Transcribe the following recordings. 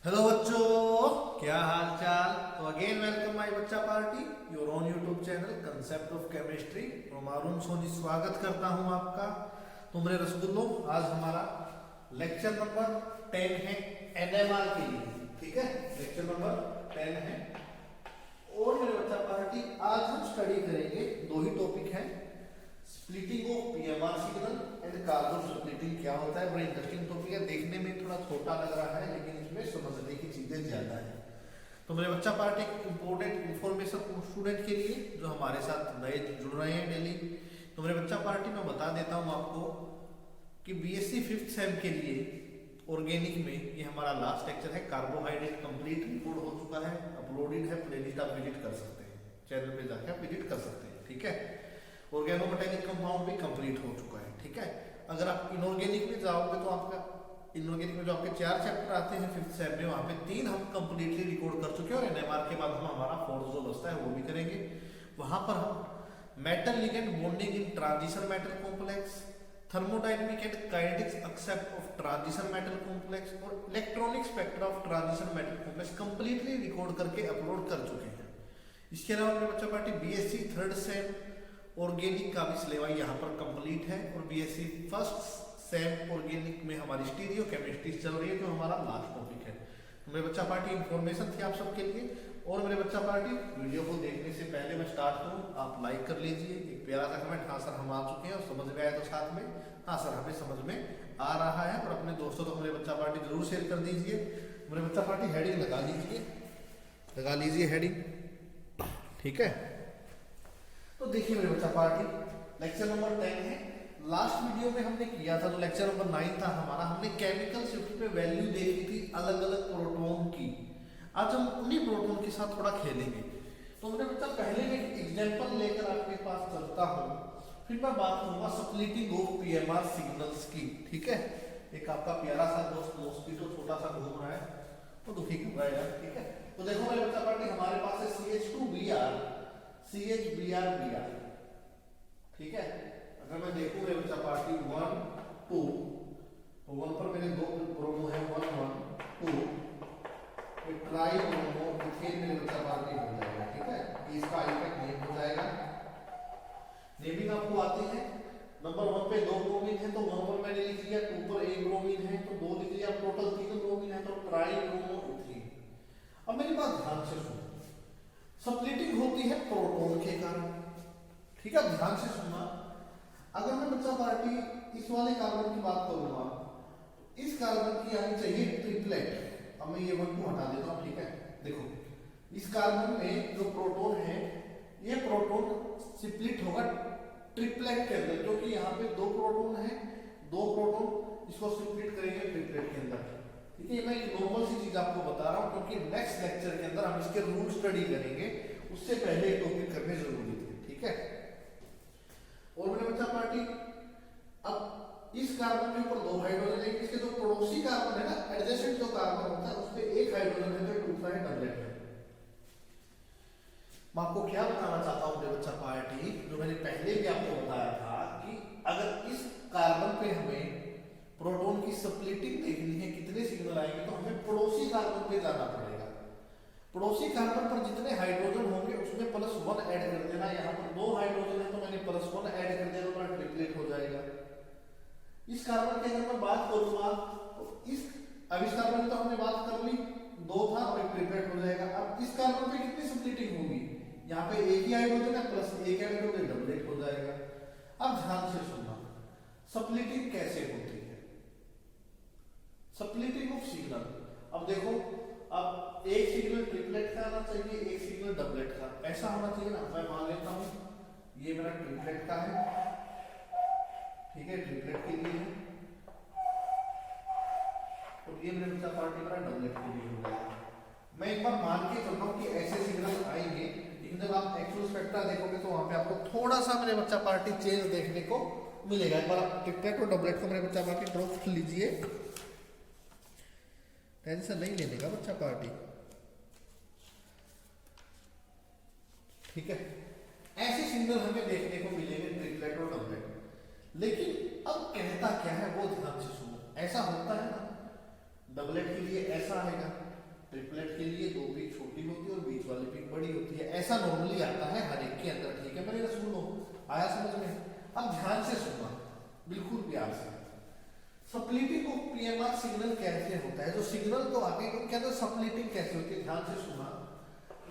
Hello बच्चों, क्या हाल चाल। तो अगेन वेलकम माय बच्चा party, your own YouTube channel concept of chemistry. तो मारून सोनी स्वागत करता हूं आपका। तो मेरे रसगुल्लों, आज हमारा लेक्चर नंबर 10 है एनएमआर के लिए। ठीक है, लेक्चर नंबर 10 है। और मेरे बच्चा पार्टी, आज हम स्टडी करेंगे, दो ही टॉपिक हैं, splitting of PMR signal and carbon splitting. क्या होता है, बड़ा इंटरेस्टिंग टॉपिक है। देखने में थोड़ा छोटा लग रहा है, लेकिन इसमें समझने की चीजें ज्यादा है। तो मेरे बच्चा पार्ट एक इंपॉर्टेंट इंफॉर्मेशन स्टूडेंट के लिए जो हमारे साथ नए जुड़ रहे हैं डेली। तो मेरे बच्चा पार्टी में बता देता हूं आपको कि बीएससी 5th सेम के लिए ऑर्गेनिक में ये हमारा लास्ट लेक्चर है। कार्बोहाइड्रेट कंप्लीट रिकॉर्ड हो चुका है, अपलोडेड है, प्लेलिस्ट आप विजिट कर सकते हैं, चैनल पे जाके आप विजिट कर सकते हैं। ठीक है, ऑर्गेनोमेटेलिक कंपाउंड भी कंप्लीट हो चुका है। ठीक है, अगर आप इनऑर्गेनिक में जाओगे तो आपका इनऑर्गेनिक में जो आपके 4 चैप्टर आते हैं 5th सेम में, वहां पे 3 हम कंप्लीटली रिकॉर्ड कर चुके हैं और एनएमआर के बाद हम हमारा 4th जो बचता है वो भी करेंगे। वहां पर हम metal ligand bonding in transition metal complex, thermodynamic and kinetics except of transition metal complex और electronic spectra of transition metal complex completely record करके अपलोड कर चुके हैं। इसके अलावा मेरे बच्चा party BSc 3rd same organic का भी सिलेबस यहाँ पर कंप्लीट है और बीएससी 1st सेम ऑर्गेनिक में हमारी स्टीरियो केमिस्ट्री चल रही है, जो हमारा लास्ट टॉपिक है। तो मेरे बच्चा पार्टी इंफॉर्मेशन थी आप सबके लिए। और मेरे बच्चा पार्टी, वीडियो को देखने से पहले मैं स्टार्ट करूं, आप लाइक कर लीजिए, एक प्यारा सा कमेंट, हाँ सर हम आ चुके हैं, और समझ में आया तो साथ में हाँ सर हमें समझ में आ रहा है। और अपने दोस्तों को मेरे बच्चा पार्टी जरूर शेयर कर दीजिए। मेरे बच्चा पार्टी हेडिंग लगा लीजिए हेडिंग। ठीक है, तो देखिए मेरे बच्चा पार्टी, लेक्चर नंबर 10 है। लास्ट वीडियो में हमने किया था, जो लेक्चर नंबर 9 था हमारा, हमने केमिकल शिफ्ट पे वैल्यू देखी थी अलग अलग प्रोटॉन की। आज हम उन्हीं प्रोटॉन के साथ थोड़ा खेलेंगे। तो मेरे बच्चा पहले मैं एग्जांपल लेकर आपके पास चलता हूँ, फिर मैं बात करूंगा स्प्लिटिंग ऑफ पीएमआर सिग्नल्स की। ठीक है, एक आपका प्यारा सा दोस्त मॉस्किटो छोटा सा घूम रहा है, तो दुखी कर रहा है यार। ठीक है, तो देखो मेरे बच्चा पार्टी, हमारे पास है CH2Br CHBr। ठीक है, अगर मैं देखूं मेरे बच्चा पार्टी 1 2, तो 1 पर मेरे दो ब्रोमो है, 1 1 2, ये ट्राई ब्रोमो इथेन मेरे बच्चा पार्टी हो जाएगा। ठीक है, इसका इफेक्ट नेम हो जाएगा। नेमिंग आपको आती है। नंबर 1 पे 2 ब्रोमीन है, तो 1 पर मैंने लिख लिया, 2 पर 1 ब्रोमीन है तो 2 लिख लिया, टोटल 3 ब्रोमीन है तो ट्राई ब्रोमो इथेन। अब मेरी बात ध्यान से सुनो, स्प्लिटिंग होती है प्रोटॉन के कारण। ठीक है, ध्यान से सुनना। अगर मैं बच्चा पार्टी इस वाले कार्बन की बात करूंगा, तो इस कार्बन की आनी चाहिए ट्रिपलेट। अब मैं ये 1 2 हटा देता हूं। ठीक है, देखो इस कार्बन में जो प्रोटॉन है, ये प्रोटॉन स्प्लिट होगा ट्रिपलेट के अंदर, क्योंकि यहाँ पे 2 प्रोटॉन है, 2 प्रोटॉन इसको स्प्लिट करेंगे ट्रिपलेट के अंदर। ठीक है, मैं एक नॉर्मल सी चीज आपको बता रहा हूं, क्योंकि नेक्स्ट लेक्चर के अंदर हम इसके रूल स्टडी करेंगे, उससे पहले टॉपिक करने जरूरी थे। ठीक है, और मेरे बच्चा पार्टी, अब इस कार्बन के ऊपर 2 हाइड्रोजन है, इसके जो पड़ोसी कार्बन है ना, एडजेसेंट जो कार्बन होता है, उस पे 1 हाइड्रोजन है, तो दूसरा है डबलेट है। मैं आपको क्या बताना चाहता हूं मेरे बच्चा पार्टी, जो मैंने पहले भी आपको बताया था कि अगर इस कार्बन पे हमें प्रोटॉन की स्प्लिटिंग देखनी है, कितने सिग्नल आएंगे, तो हमें पड़ोसी कार्बन पे जाना पड़ेगा। पड़ोसी कार्बन पर जितने हाइड्रोजन होंगे उसमें +1 ऐड कर देना। यहाँ पर 2 हाइड्रोजन है तो मैंने +1 ऐड कर दिया, तो मेरा ट्रिपलेट हो जाएगा। इस कार्बन की अगर मैं बात करूंगा, तो अब इस कार्बन की तो हमने बात कर ली, 2 था और एक ट्रिपलेट हो जाएगा। अब इस कार्बन पे कितनी स्प्लिटिंग होगी, यहाँ पे एक ही हाइड्रोजन है प्लस एक हाइड्रोजन, डबलेट हो जाएगा। अब ध्यान से सुनना, स्प्लिटिंग कैसे होती है, स्प्लिटिंग ऑफ सिग्नल। अब देखो, अब एक सिग्नल ट्रिपलेट का आना चाहिए, एक सिग्नल डबलेट का, ऐसा होना चाहिए ना। मैं मान लेता हूं ये मेरा ट्रिपलेट का है। ठीक है, ट्रिपलेट के लिए है, और ये मेरे बच्चा पार्टी मेरा डबलेट के लिए हो जाएगा। मैं एक बार मान के चलता हूं कि ऐसे सिग्नल आएंगे, लेकिन जब आप एक्चुअल स्पेक्ट्रा देखोगे तो वहां पे आपको थोड़ा सा मेरे बच्चा पार्टी चेंज देखने को मिलेगा। एक बार आप ट्रिपलेट और डबलेट को मेरे बच्चा पार्टी ड्रॉ कर लीजिए, टेंशन नहीं लेने का बच्चा पार्टी। ठीक है, ऐसे सिग्नल हमें देखने को मिलेंगे ट्रिपलेट और डबलेट। लेकिन अब कहता क्या है वो ध्यान से सुनो। ऐसा होता है ना, डबलेट के लिए ऐसा आएगा, ट्रिपलेट के लिए 2 पीक छोटी होती है और बीच वाली पीक बड़ी होती है। ऐसा नॉर्मली आता है हर एक के अंदर। ठीक है मेरे रसूलों, आया समझ में? अब ध्यान से सुनना, बिल्कुल प्यार से। सप्लिटिंग ऑफ पीएमआर सिग्नल कैसे होता है? जो सिग्नल तो आगे को क्या सप्लिटिंग कैसे होती है, ध्यान से सुना।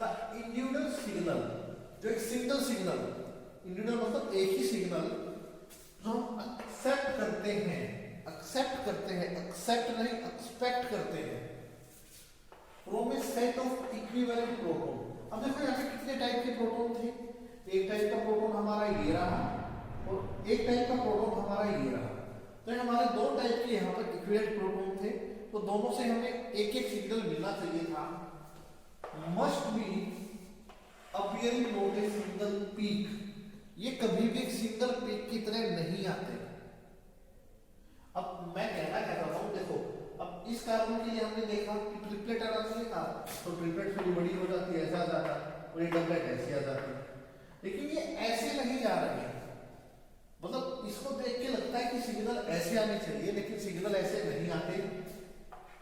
द इंडिविजुअल सिग्नल, जो एक सिंगल सिग्नल, इंडिविजुअल मतलब एक ही सिग्नल जो हम एक्सेप्ट करते हैं, एक्सेप्ट नहीं एक्सपेक्ट करते हैं, from A set of equivalent proton. अब देखो यहाँ पे कितने टाइप के प्रोटॉन थे? एक टाइप का प्रोटॉन हमारा ये रहा और एक टाइप का प्रोटॉन हमारा ये रहा। तो हमारे 2 टाइप के यहाँ पर इक्विवेलेंट प्रोटॉन थे, तो दोनों से हमें एक एक सिग्नल मिलना चाहिए था। Must be appearing not a single peak, ये कभी भी एक सिंगल पीक की तरह नहीं आते। अब मैं कहना क्या चाहता हूँ, देखो अब इस कार्बन के लिए हमने देखा कि ट्रिपलेट आना चाहिए था, तो ट्रिपलेट थोड़ी बड़ी हो जाती है, ऐसा आ जाता, और ये डबलेट ऐसे आ जाती है। लेकिन ये ऐसे नहीं जा रहे हैं, मतलब इसको देख के लगता है कि सिग्नल ऐसे आने चाहिए, लेकिन सिग्नल ऐसे नहीं आते।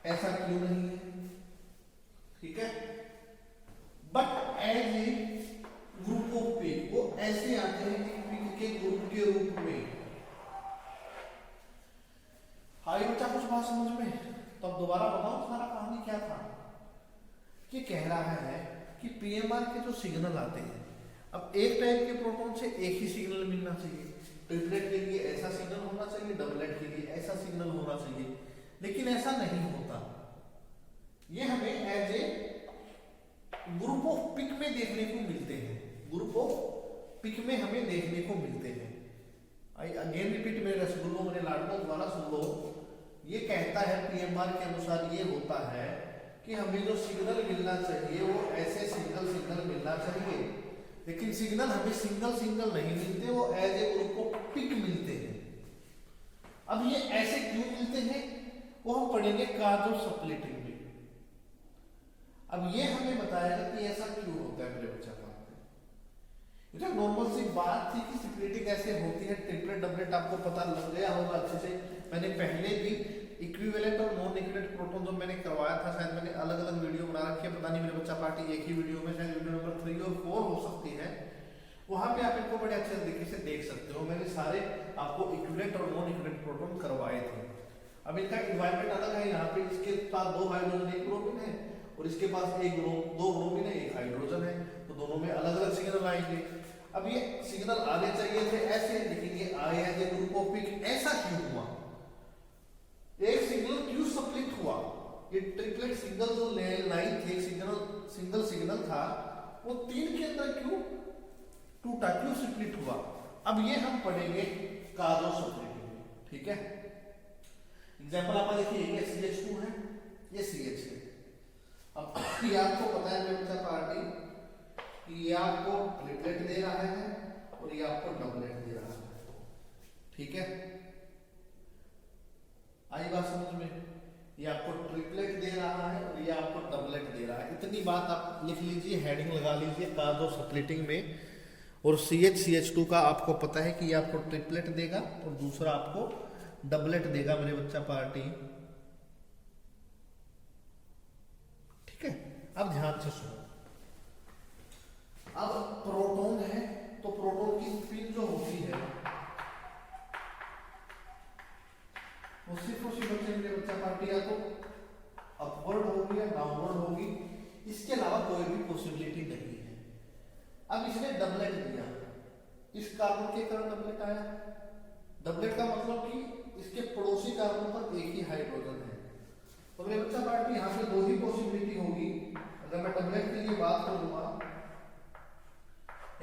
ऐसा क्यों नहीं है? ठीक है, but as a group of peak, वो ऐसे आते हैं एक पीक के ग्रुप के रूप में। आई बच्चा कुछ बात समझ में? तो अब दोबारा बताओ सारा कहानी क्या था। ये कह रहा है कि पीएमआर के जो सिग्नल आते हैं, अब एक टाइप के प्रोटॉन से एक ही सिग्नल मिलना चाहिए। ट्रिपलेट के लिए ऐसा सिग्नल होना चाहिए, डबलेट के लिए ऐसा सिग्नल होना चाहिए, लेकिन ऐसा नहीं होता। ये हमें as a group of peak में देखने को मिलते हैं, ग्रुप ऑफ पिक में हमें देखने को मिलते हैं। आई अगेन रिपीट मेरे रसगुल्लों, मेरे लाडकों द्वारा सुन लो। ये कहता है पीएमआर के अनुसार ये होता है कि हमें जो सिग्नल मिलना चाहिए वो ऐसे सिग्नल मिलना चाहिए, लेकिन सिग्नल हमें सिंगल नहीं मिलते, वो as a group of peak मिलते हैं। अब ये ऐसे क्यों मिलते हैं वो हम पढ़ेंगे कार्बन सप्लिटिंग में। अब ये हमें बताएगा कि ऐसा क्यों होता है मेरे बच्चा। ये नॉर्मल सी बात थी कि सप्लिटिंग ऐसे होती है, ट्रिपलेट डबलेट आपको पता लग गया होगा अच्छे से। मैंने पहले भी इक्विवेलेंट और नॉन इक्विवेलेंट प्रोटॉन जो मैंने करवाया था, शायद मैंने अलग अलग वीडियो बना रखी है, पता नहीं मेरे बच्चा पार्टी एक ही वीडियो में, शायद वीडियो नंबर 3 और 4 हो सकती है, वहां पे आप इनको बड़े अच्छे तरीके से देख सकते हो। मैंने सारे आपको इक्विवेलेंट और नॉन इक्विवेलेंट प्रोटॉन करवाए थे। अब इनका एनवायरनमेंट अलग है, यहाँ पे इसके पास 2 हाइड्रोजन 1 ब्रोमीन है, और इसके पास 2 ब्रोमीन है 1 हाइड्रोजन है, तो दोनों में अलग अलग सिग्नल आएंगे। अब ये सिग्नल आने चाहिए थे ऐसे, लेकिन ये आए हैं ग्रुप ऑफ पिक। ऐसा क्यों हुआ? एक सिग्नल क्यों सप्लिट हुआ? ये ट्रिपलेट सिग्नल जो लाइन थे, सिंगल सिग्नल था, वो 3 के अंदर क्यों टूटा, क्यों सप्लिट हुआ? अब ये हम पढ़ेंगे कार्बन सप्लिटिंग में। ठीक है, एग्जांपल आप देखिए, ये CH2 है, ये CH है। अब ये आपको पता है मेरे बच्चा पार्टी, ये आपको ट्रिपलेट दे रहा है और ये आपको डबलेट दे रहा है। ठीक है, आई बात समझ में? ये आपको ट्रिपलेट दे रहा है और ये आपको डबलेट दे रहा है। इतनी बात आप लिख लीजिए, हेडिंग लगा लीजिए कार्बन सप्लिटिंग में। और CH2 का आपको पता है कि ये आपको ट्रिपलेट देगा और दूसरा आपको डबलेट देगा मेरे बच्चा पार्टी। ठीक है, अब ध्यान से सुनो। अब प्रोटॉन है, तो प्रोटॉन की स्पिन जो होती है वो सिर्फ उसी बच्चे मेरे बच्चा पार्टी या तो अपवर्ड होगी या डाउनवर्ड होगी, इसके अलावा कोई भी पॉसिबिलिटी नहीं है। अब इसने डबलेट दिया, इस कार्बन के कारण डबलेट आया। डबलेट का मतलब कि इसके पड़ोसी कार्बन पर एक ही हाइड्रोजन है, तो मेरे बच्चा पार्टी यहाँ पे 2 ही पॉसिबिलिटी होगी। अगर मैं डबलेट के लिए बात करूंगा,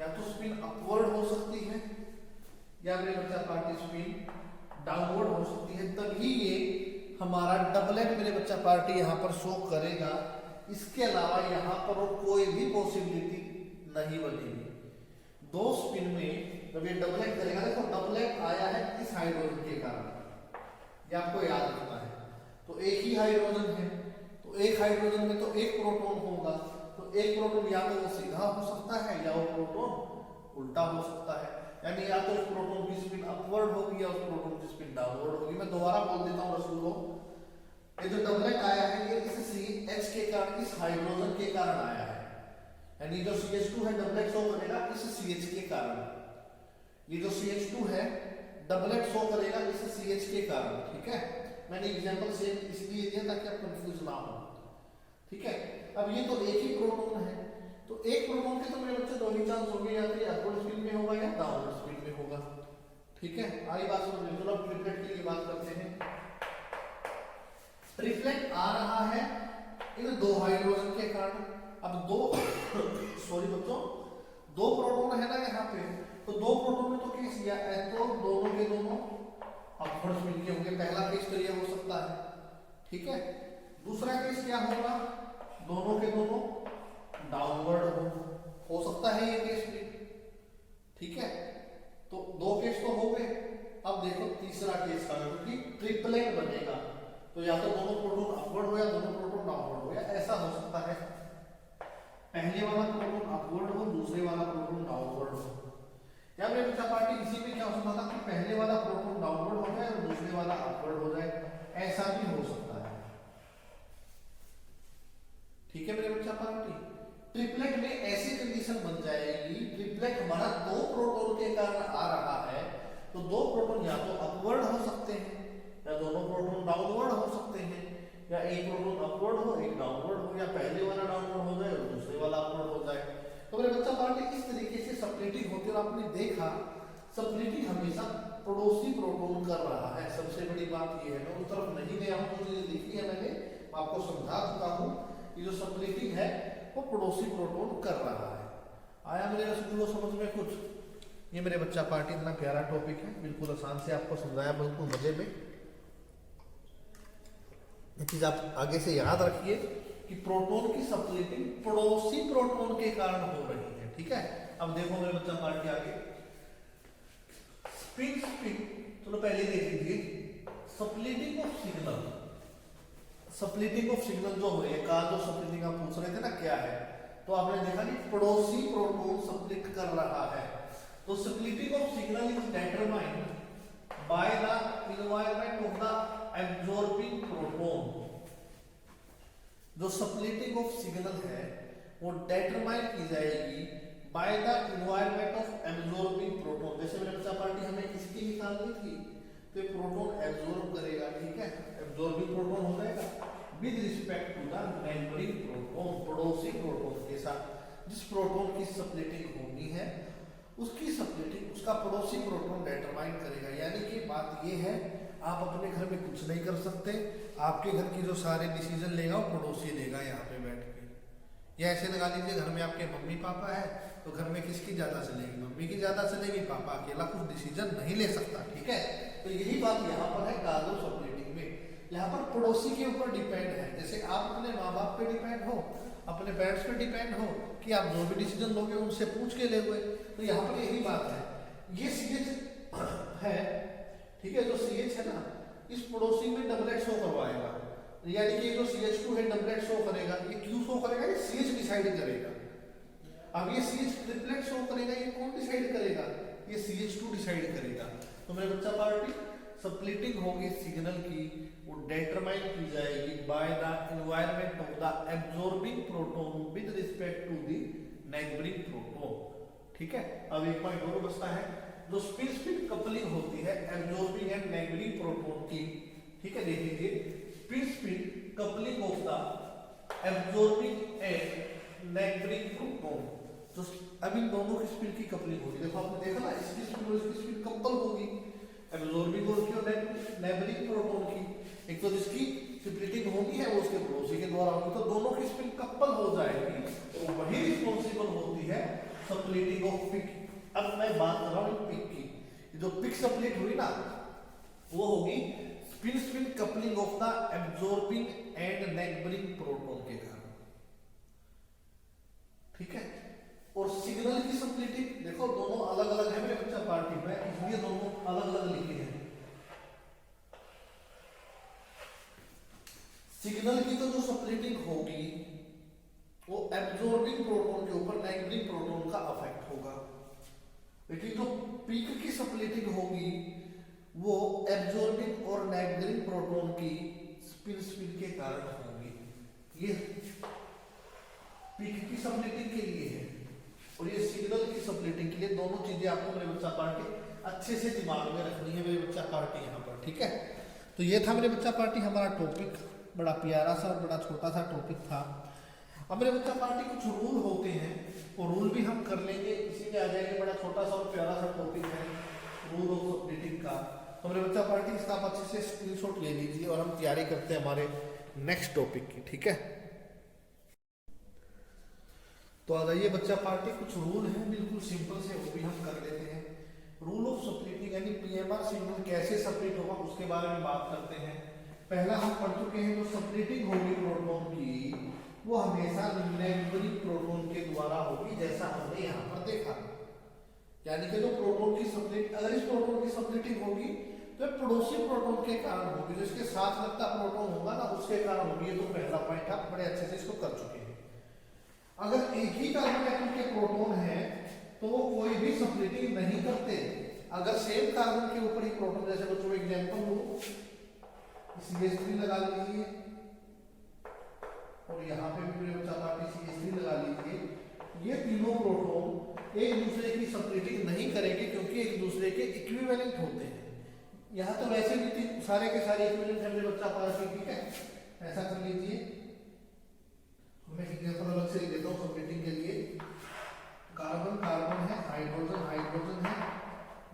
या तो स्पिन अपवर्ड हो सकती है या मेरे बच्चा पार्टी स्पिन डाउनवर्ड हो सकती है, तभी ये हमारा डबलेट मेरे बच्चा पार्टी यहाँ पर शो करेगा। इसके अलावा यहाँ पर और कोई भी पॉसिबिलिटी नहीं बनेगी। 2 स्पिन में जब ये डबलेट करेगा, देखो डबलेट आया है इस हाइड्रोजन के कारण, ये आपको याद रखना है। तो एक ही हाइड्रोजन है, तो एक हाइड्रोजन में तो एक प्रोटॉन होगा, तो एक प्रोटॉन या तो वो सीधा हो सकता है या वो प्रोटॉन उल्टा हो सकता है, यानी या तो उस प्रोटॉन की स्पिन अपवर्ड होगी या उस प्रोटॉन की स्पिन डाउनवर्ड होगी। मैं दोबारा बोल देता हूँ रसूलों, ये जो डबलेट आया है ये इस CH के कारण, इस हाइड्रोजन के कारण आया है, यानी जो CH2 है डबलेट शो करेगा इस CH के कारण। ये जो CH2 है डबलेट शो करेगा इस CH के कारण, ठीक है। मैंने एग्जांपल सेम इसलिए दिया ताकि आप कंफ्यूज ना हो, ठीक है। अब ये तो एक ही प्रोटॉन है, तो एक प्रोटॉन के तो मेरे बच्चे दो ही चांस होंगे, या तो अपवर्ड स्पिन में होगा या डाउनवर्ड स्पिन में होगा, ठीक है। आई बात समझ लो। अब ट्रिपलेट की बात करते हैं। ट्रिपलेट आ रहा है इन दो हाइड्रोजन के कारण। अब दो सॉरी बच्चों, दो प्रोटॉन है ना यहाँ पे, तो दो प्रोटॉन में तो केस या तो दोनों के दोनों अपवर्ड स्पिन के होंगे, पहला केस तो ये हो सकता है, ठीक है। दूसरा केस क्या होगा, दोनों के दोनों डाउनवर्ड हो सकता है ये केस भी, ठीक है। तो दो केस तो हो गए। अब देखो तीसरा केस का, क्योंकि ट्रिपलेट बनेगा तो या तो दोनों प्रोटॉन अपवर्ड हो या दोनों प्रोटॉन डाउनवर्ड हो, या ऐसा हो सकता है पहले वाला प्रोटॉन अपवर्ड हो दूसरे वाला प्रोटॉन डाउनवर्ड हो, या मेरे बच्चा पार्टी इसी में क्या हो सकता था कि पहले वाला प्रोटॉन डाउनवर्ड हो जाए और दूसरे वाला अपवर्ड हो जाए, ऐसा भी हो सकता है, ठीक है मेरे बच्चा पार्टी। ट्रिपलेट में ऐसी कंडीशन बन जाएगी, ट्रिपलेट हमारा दो प्रोटॉन के कारण आ रहा है, तो दो प्रोटॉन या तो अपवर्ड हो सकते हैं या दोनों प्रोटॉन डाउनवर्ड हो सकते हैं, या एक प्रोटॉन अपवर्ड हो एक डाउनवर्ड हो, या पहले वाला डाउनवर्ड हो जाए और दूसरे वाला अपवर्ड हो जाए। तो मेरे बच्चा पार्टी इस तरीके से स्प्लिटिंग होती है। और आपने देखा स्प्लिटिंग हमेशा पड़ोसी प्रोटॉन कर रहा है, सबसे बड़ी बात यह है। मैं उस तरफ नहीं गया हूँ, जो चीजें लिखी है मैंने आपको समझा चुका हूँ, ये जो स्प्लिटिंग है वो पड़ोसी प्रोटॉन कर रहा है। आया मेरे स्कूल समझ में कुछ? ये मेरे बच्चा पार्टी इतना प्यारा टॉपिक है, बिल्कुल आसान से आपको समझाया, बिल्कुल मजे में। ये चीज आप आगे से याद रखिए कि प्रोटॉन की स्प्लिटिंग पड़ोसी प्रोटॉन के कारण हो रही है, ठीक है। अब देखो मेरे बच्चा पार्टी आगे स्पिन स्पिन, चलो पहले देख लीजिए splitting of signal. Splitting of signal जो हो रही है, का जो स्प्लिटिंग आप पूछ रहे थे ना क्या है, तो आपने देखा कि पड़ोसी प्रोटॉन स्प्लिट कर रहा है। तो splitting of signal is determined by the environment of the absorbing proton. जो स्प्लिटिंग ऑफ सिग्नल है वो डिटरमाइन की जाएगी by the environment of absorbing proton. जैसे मैंने बच्चा पार्टी हमें किसकी निकालनी थी, तो प्रोटॉन एब्जॉर्ब करेगा, ठीक है, एब्जॉर्बिंग प्रोटॉन हो जाएगा with respect to the neighbouring proton, पड़ोसी प्रोटॉन के साथ। जिस प्रोटॉन की स्प्लिटिंग होनी है उसकी स्प्लिटिंग उसका पड़ोसी प्रोटॉन डिटरमाइन करेगा। यानी कि बात ये है, आप अपने घर में कुछ नहीं कर सकते, आपके घर की जो सारे डिसीजन लेगा वो पड़ोसी लेगा यहाँ पे बैठ के। या ऐसे लगा लीजिए घर में आपके मम्मी पापा है, तो घर में किसकी ज्यादा चलेगी, मम्मी की ज्यादा चलेगी, पापा अकेला कुछ डिसीजन नहीं ले सकता, ठीक है। तो यही बात यहाँ पर है काजो स्प्लिटिंग में, यहाँ पर पड़ोसी के ऊपर डिपेंड है। जैसे आप अपने माँ बाप पे डिपेंड हो, अपने पेरेंट्स पे डिपेंड हो कि आप जो भी डिसीजन लोगे उनसे पूछ के ले हुए, तो यहाँ पर यही बात है। ये CH है, ठीक है, जो CH है ना इस पड़ोसी में डबलेट शो करवाएगा, यानी कि जो CH2 है डबलेट शो करेगा, ये क्यों शो करेगा, ये CH डिसाइड करेगा। अब ये CH ट्रिपलेट शो करेगा, ये कौन डिसाइड करेगा, ये CH2 डिसाइड करेगा। तो मेरे बच्चा पार्टी स्प्लिटिंग होगी सिग्नल की, वो डिटरमाइन की जाएगी by the environment of the absorbing proton with respect to the neighbouring proton, ठीक है। अब एक पॉइंट और बचता है, जो स्पिन स्पिन कपलिंग होती है एब्जॉर्बिंग एंड नेबरिंग प्रोटॉन की, ठीक है। देख लीजिए spin spin coupling of the absorbing and neighbouring proton, तो अब इन दोनों की स्पिन की कपलिंग होगी। देखो आपने देखा ना, इसकी स्पिन और इसकी स्पिन कपल होगी, एब्जॉर्बिंग और नेबरिंग प्रोटॉन की। एक तो जिसकी स्प्लिटिंग होनी है वो उसके पड़ोसी के द्वारा होगी, तो दोनों की स्पिन कपल हो जाएगी, तो वही रिस्पॉन्सिबल होती है स्प्लिटिंग ऑफ पिक। अब मैं बात कर रहा हूँ पिक की, जो पिक स्प्लिट हुई ना वो होगी spin spin coupling of the absorbing and neighbouring proton के कारण, ठीक है। और सिग्नल की स्प्लिटिंग देखो दोनों अलग अलग है मेरे बच्चा पार्टी में, इसलिए दोनों अलग अलग लिखे हैं। सिग्नल की तो जो स्प्लिटिंग होगी वो एब्जॉर्बिंग प्रोटॉन के ऊपर नेबरिंग प्रोटॉन का अफेक्ट होगा, लेकिन जो पीक की स्प्लिटिंग होगी वो एब्जॉर्बिंग और नेबरिंग प्रोटॉन की स्पिन स्पिन कारण होंगी। ये पीक की सप्लिटिंग के लिए है और ये सिग्नल की सप्लिटिंग के लिए, दोनों चीजें आपको मेरे बच्चा पार्टी अच्छे से दिमाग में रखनी है मेरे बच्चा पार्टी यहाँ पर, ठीक है। तो ये था मेरे बच्चा पार्टी हमारा टॉपिक, बड़ा प्यारा सा और बड़ा छोटा सा टॉपिक था। अब मेरे बच्चा पार्टी कुछ रूल होते हैं, वो रूल भी हम कर लेंगे, इसी में आ जाएंगे। बड़ा छोटा सा और प्यारा सा टॉपिक है रूल ऑफ सप्लिटिंग का। तो मेरे बच्चा पार्टी इसका आप अच्छे से स्क्रीनशॉट ले लीजिए और हम तैयारी करते हैं हमारे नेक्स्ट टॉपिक की, ठीक है। तो आ जाइए बच्चा पार्टी, कुछ रूल हैं बिल्कुल सिंपल से, वो भी हम कर लेते हैं। रूल ऑफ सप्लिटिंग यानी पीएमआर सिग्नल कैसे सप्लिट होगा उसके बारे में बात करते हैं। पहला हम पढ़ चुके हैं, जो सप्लिटिंग होगी प्रोटॉन की वो हमेशा नेगेटिव प्रोटॉन के द्वारा होगी, जैसा हमने यहाँ पर देखा। यानी कि जो प्रोटॉन की सप्लिट, अगर इस प्रोटॉन की सप्लिटिंग होगी तो पड़ोसी प्रोटॉन के कारण होगी, जो इसके साथ लगता प्रोटॉन होगा ना उसके कारण होगी। ये तो पहला पॉइंट आप बड़े अच्छे से इसको कर चुके हैं। अगर एक ही कार्बन एटम के प्रोटॉन है तो वो कोई भी सप्लिटिंग नहीं करते। अगर सेम कार्बन के ऊपर ही प्रोटॉन, जैसे बच्चों एग्जांपल लो, CH3 लगा लीजिए और यहाँ पे भी मेरे बच्चा पार्टी CH3 लगा लीजिए, ये तीनों प्रोटॉन एक दूसरे की सप्लिटिंग नहीं करेंगे क्योंकि एक दूसरे के इक्विवेलेंट होते हैं। यहाँ तो वैसे भी सारे के सारे इक्विवेलेंट है मेरे बच्चा पार्टी, ठीक है। ऐसा कर लीजिए, मैं एग्जांपल अलग से देता हूँ सप्लिटिंग के लिए। कार्बन कार्बन है, हाइड्रोजन हाइड्रोजन है,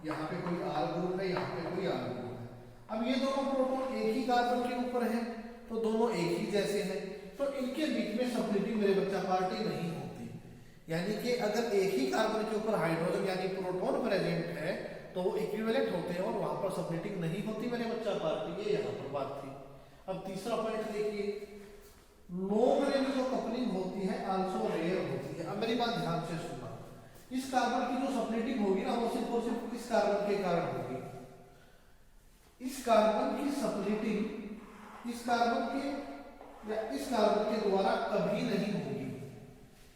यहाँ पे कोई R ग्रुप है, यहाँ पे कोई R ग्रुप है। अब ये दोनों प्रोटॉन एक ही कार्बन के ऊपर हैं तो दोनों एक ही जैसे हैं, तो इनके बीच में सप्लिटिंग मेरे बच्चा पार्टी नहीं होती। यानी कि अगर एक ही कार्बन के ऊपर हाइड्रोजन यानी प्रोटॉन प्रेजेंट है तो वो इक्विवेलेंट होते हैं और वहां पर सप्लिटिंग नहीं होती मेरे बच्चा पार्टी। ये यहाँ पर बात थी। अब तीसरा पॉइंट देखिए, लॉन्ग रेंज जो कपलिंग होती है आल्सो रेयर होती है। अब मेरी बात ध्यान से सुनना, इस कार्बन की जो सप्लिटिंग होगी ना वो सिर्फ और सिर्फ इस कार्बन के कारण होगी। इस कार्बन की सप्लिटिंग इस कार्बन के या इस कार्बन के द्वारा कभी नहीं होगी।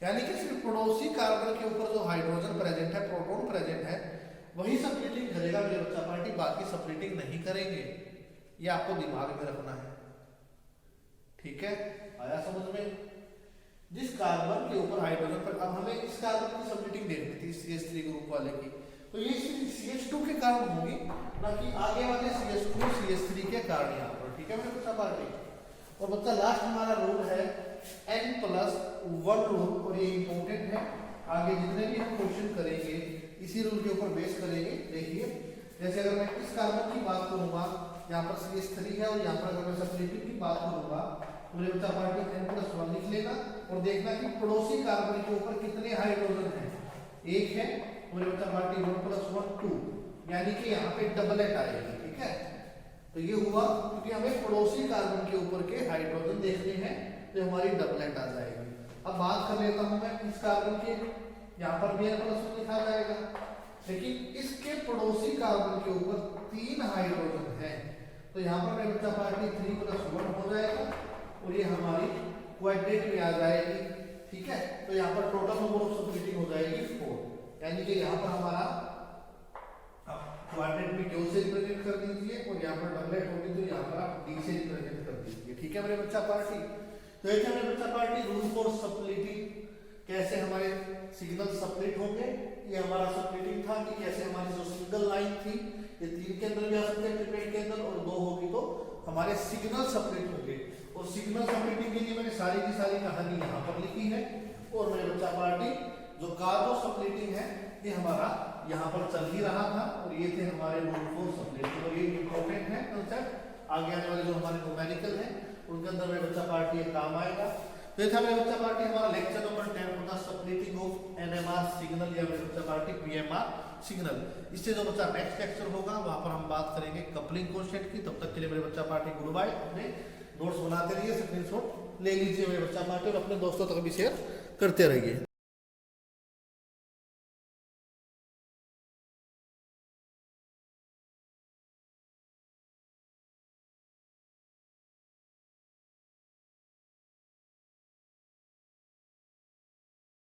यानी कि सिर्फ पड़ोसी कार्बन के ऊपर जो हाइड्रोजन प्रेजेंट है, प्रोटॉन प्रेजेंट है, वही सप्लिटिंग करेगा मेरे बच्चा पार्टी, बाकी सप्लिटिंग नहीं करेंगे। ये आपको दिमाग में रखना है, ठीक है। आया समझ में? जिस कार्बन के ऊपर हाइड्रोजन पर, अब हमें इस कार्बन की सप्लिटिंग देखनी थी CH3 ग्रुप वाले की, तो ये CH2 के कारण होगी, ना कि आगे वाले CH2 CH3 के कारण यहाँ पर, ठीक है मेरे बच्चा पार्टी। और बच्चा लास्ट हमारा रूल है N+1 रूल, और ये इंपॉर्टेंट है। आगे जितने भी हम क्वेश्चन करेंगे इसी रूल के ऊपर बेस करेंगे। देखिए, जैसे अगर मैं इस कार्बन की बात करूंगा, यहाँ पर CH3 है और यहाँ पर अगर मैं सप्लिटिंग की बात करूंगा तो मेरे बच्चा पार्टी N+1 लिख लेना और देखना कि पड़ोसी कार्बन के ऊपर कितने हाइड्रोजन हैं। एक है, मेरे बच्चा पार्टी 1+1 2, यानी कि यहाँ पे डबलेट आएगी, ठीक है। तो ये हुआ क्योंकि हमें पड़ोसी कार्बन के ऊपर के हाइड्रोजन देखने हैं, तो हमारी डबलेट आ जाएगी। अब बात कर लेता हूं मैं इस कार्बन के, यहाँ पर भी N+1 लिखा जाएगा, लेकिन इसके पड़ोसी कार्बन के ऊपर 3 हाइड्रोजन है, तो यहाँ पर मेरे बच्चा पार्टी 3+1 हो जाएगा और ये हमारी क्वाड्रेट में आ जाएगी, ठीक है। तो यहाँ पर टोटल नंबर ऑफ सप्लिटिंग हो जाएगी 4, यानी कि यहाँ पर हमारा क्वाड्रेट भी क्यों से रिप्रेजेंट कर दीजिए और यहाँ पर डबलेट होगी तो यहाँ पर आप D से रिप्रेजेंट कर दीजिए, ठीक है मेरे बच्चा पार्टी। तो एक है मेरे बच्चा पार्टी रूल फॉर सप्लिटिंग, कैसे हमारे सिग्नल सप्लिट होंगे। ये हमारा सप्लिटिंग था कि कैसे हमारी जो सिंगल लाइन थी ये 3 के अंदर भी आ सकते हैं, ट्रिपलेट के अंदर, और 2 होगी तो हमारे सिग्नल सप्लिट होंगे। और सिग्नल सप्लिटिंग के लिए मैंने सारी की सारी कहानी यहाँ पर लिखी है। और मेरे बच्चा पार्टी जो कार्बो सप्लिटिंग है ये हमारा यहाँ पर चल ही रहा था, और ये थे हमारे रूल फॉर सप्लिटिंग, और ये इंपॉर्टेंट है कंसेप्ट। आगे आने वाले जो हमारे न्यूमेरिकल हैं उनके अंदर मेरे बच्चा पार्टी ये काम आएगा। तो ये था मेरे बच्चा पार्टी हमारा लेक्चर नंबर 10 होता सप्लिटिंग ऑफ NMR सिग्नल या मेरे बच्चा पार्टी PMR सिग्नल। इससे जो बच्चा नेक्स्ट लेक्चर होगा वहां पर हम बात करेंगे कपलिंग कांस्टेंट की। तब तक के लिए मेरे बच्चा पार्टी गुड बाय। अपने नोट्स बनाते रहिए, स्क्रीनशॉट ले लीजिए मेरे बच्चा पार्टी, और अपने दोस्तों तक भी शेयर करते रहिए।